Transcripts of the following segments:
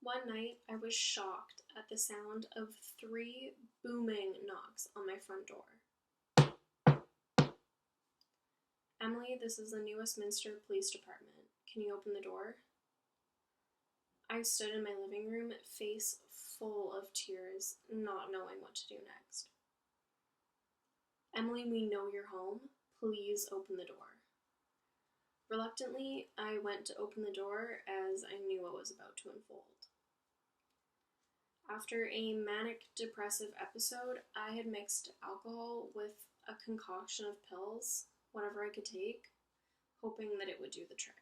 One night, I was shocked at the sound of three booming knocks on my front door. Emily, this is the New Westminster Police Department. Can you open the door? I stood in my living room, face full of tears, not knowing what to do next. Emily, we know you're home. Please open the door. Reluctantly, I went to open the door as I knew what was about to unfold. After a manic depressive episode, I had mixed alcohol with a concoction of pills, whatever I could take, hoping that it would do the trick.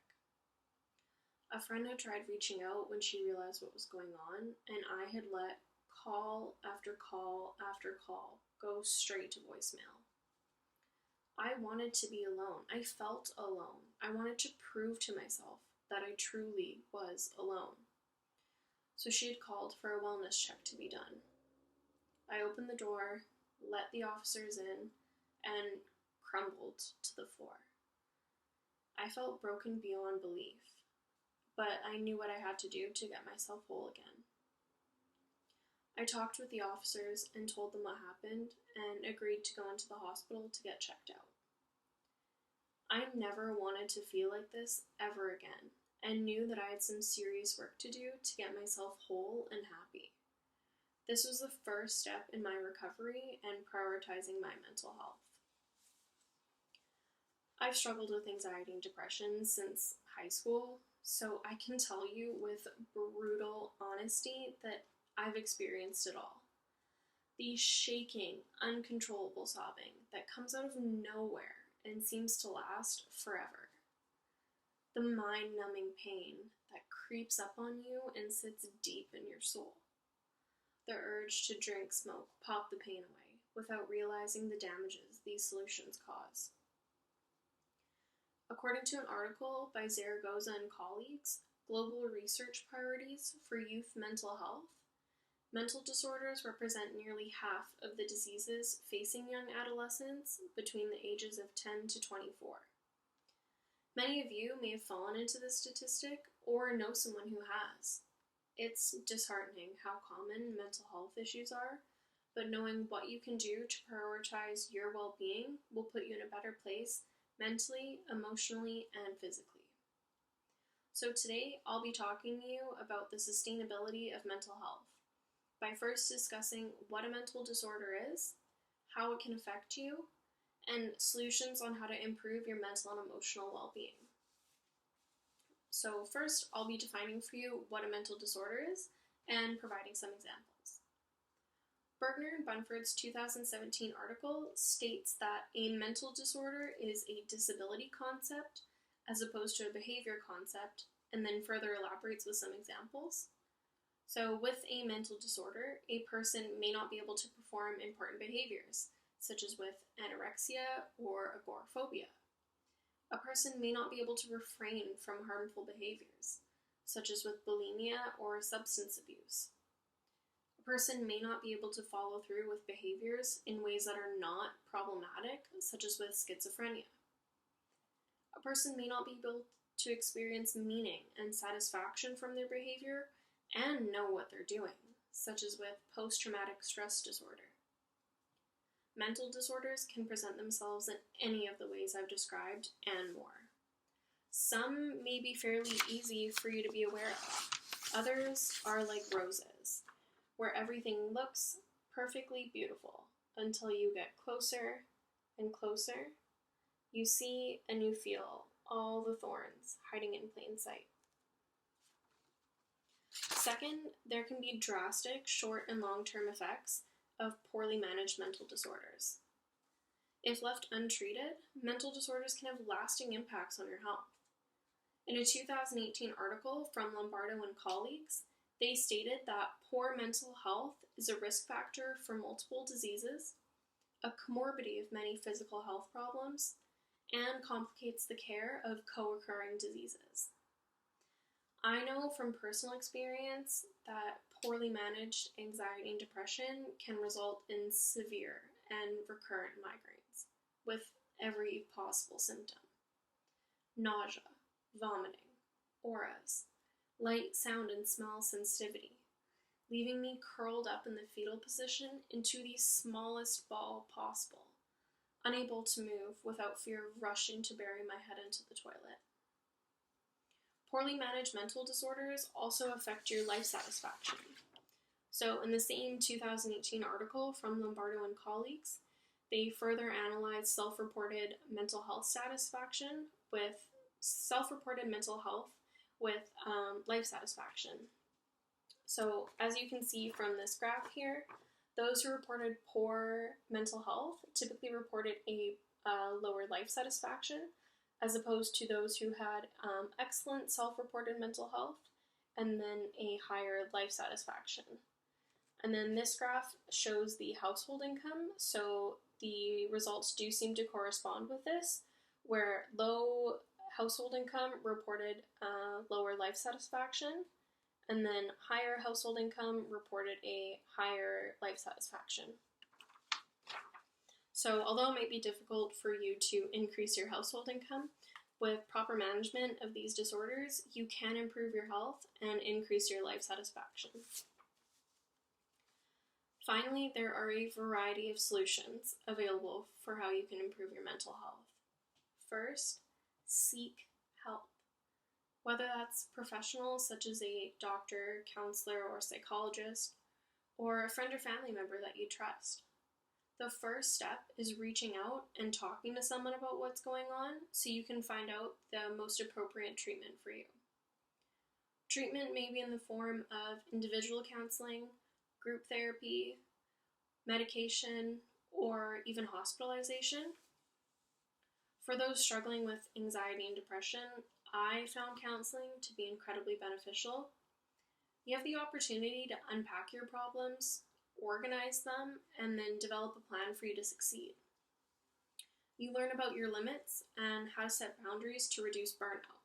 A friend had tried reaching out when she realized what was going on, and I had let call after call after call go straight to voicemail. I wanted to be alone. I felt alone. I wanted to prove to myself that I truly was alone. So she had called for a wellness check to be done. I opened the door, let the officers in, and crumbled to the floor. I felt broken beyond belief, but I knew what I had to do to get myself whole again. I talked with the officers and told them what happened and agreed to go into the hospital to get checked out. I never wanted to feel like this ever again, and knew that I had some serious work to do to get myself whole and happy. This was the first step in my recovery and prioritizing my mental health. I've struggled with anxiety and depression since high school, so I can tell you with brutal honesty that I've experienced it all. The shaking, uncontrollable sobbing that comes out of nowhere and seems to last forever. The mind-numbing pain that creeps up on you and sits deep in your soul. The urge to drink, smoke, pop the pain away without realizing the damages these solutions cause. According to an article by Zaragoza and colleagues, Global Research Priorities for Youth Mental Health, mental disorders represent nearly half of the diseases facing young adolescents between the ages of 10 to 24. Many of you may have fallen into this statistic or know someone who has. It's disheartening how common mental health issues are, but knowing what you can do to prioritize your well-being will put you in a better place mentally, emotionally, and physically. So today, I'll be talking to you about the sustainability of mental health by first discussing what a mental disorder is, how it can affect you, and solutions on how to improve your mental and emotional well-being. So first, I'll be defining for you what a mental disorder is and providing some examples. Bergner and Bunford's 2017 article states that a mental disorder is a disability concept as opposed to a behavior concept, and then further elaborates with some examples. So with a mental disorder, a person may not be able to perform important behaviors, such as with anorexia or agoraphobia. A person may not be able to refrain from harmful behaviors, such as with bulimia or substance abuse. A person may not be able to follow through with behaviors in ways that are not problematic, such as with schizophrenia. A person may not be able to experience meaning and satisfaction from their behavior and know what they're doing, such as with post-traumatic stress disorder. Mental disorders can present themselves in any of the ways I've described and more. Some may be fairly easy for you to be aware of. Others are like roses, where everything looks perfectly beautiful until you get closer and closer. You see and you feel all the thorns hiding in plain sight. Second, there can be drastic short and long-term effects of poorly managed mental disorders. If left untreated, mental disorders can have lasting impacts on your health. In a 2018 article from Lombardo and colleagues, they stated that poor mental health is a risk factor for multiple diseases, a comorbidity of many physical health problems, and complicates the care of co-occurring diseases. I know from personal experience that poorly managed anxiety and depression can result in severe and recurrent migraines with every possible symptom. Nausea, vomiting, auras, light, sound, and smell sensitivity, leaving me curled up in the fetal position into the smallest ball possible, unable to move without fear of rushing to bury my head into the toilet. Poorly managed mental disorders also affect your life satisfaction. So, in the same 2018 article from Lombardo and colleagues, they further analyzed self-reported mental health with life satisfaction. So, as you can see from this graph here, those who reported poor mental health typically reported a lower life satisfaction, as opposed to those who had excellent self-reported mental health and then a higher life satisfaction. And then this graph shows the household income, so the results do seem to correspond with this, where low household income reported lower life satisfaction, and then higher household income reported a higher life satisfaction. So although it might be difficult for you to increase your household income, with proper management of these disorders, you can improve your health and increase your life satisfaction. Finally, there are a variety of solutions available for how you can improve your mental health. First, seek help. Whether that's professionals such as a doctor, counselor, or psychologist, or a friend or family member that you trust. The first step is reaching out and talking to someone about what's going on so you can find out the most appropriate treatment for you. Treatment may be in the form of individual counseling, group therapy, medication, or even hospitalization. For those struggling with anxiety and depression, I found counseling to be incredibly beneficial. You have the opportunity to unpack your problems, organize them, and then develop a plan for you to succeed. You learn about your limits and how to set boundaries to reduce burnout.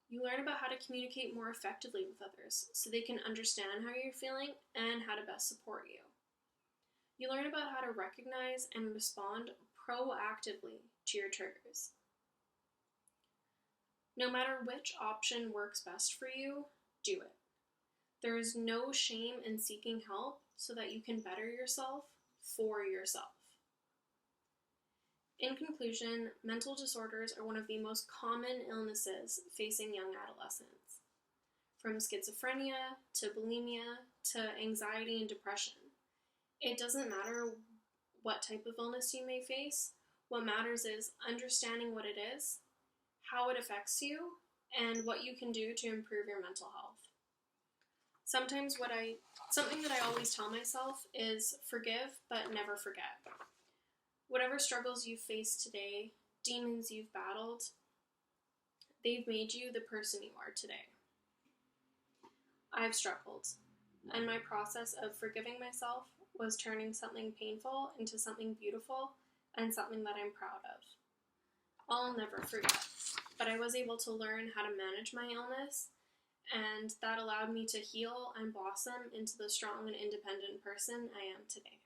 You learn about how to communicate more effectively with others so they can understand how you're feeling and how to best support you. You learn about how to recognize and respond proactively to your triggers. No matter which option works best for you, do it. There is no shame in seeking help so that you can better yourself for yourself. In conclusion, mental disorders are one of the most common illnesses facing young adolescents. From schizophrenia to bulimia to anxiety and depression. It doesn't matter what type of illness you may face. What matters is understanding what it is, how it affects you, and what you can do to improve your mental health. Something that I always tell myself is forgive, but never forget. Whatever struggles you face today, demons you've battled, they've made you the person you are today. I've struggled, and my process of forgiving myself was turning something painful into something beautiful and something that I'm proud of. I'll never forget, but I was able to learn how to manage my illness, and that allowed me to heal and blossom into the strong and independent person I am today.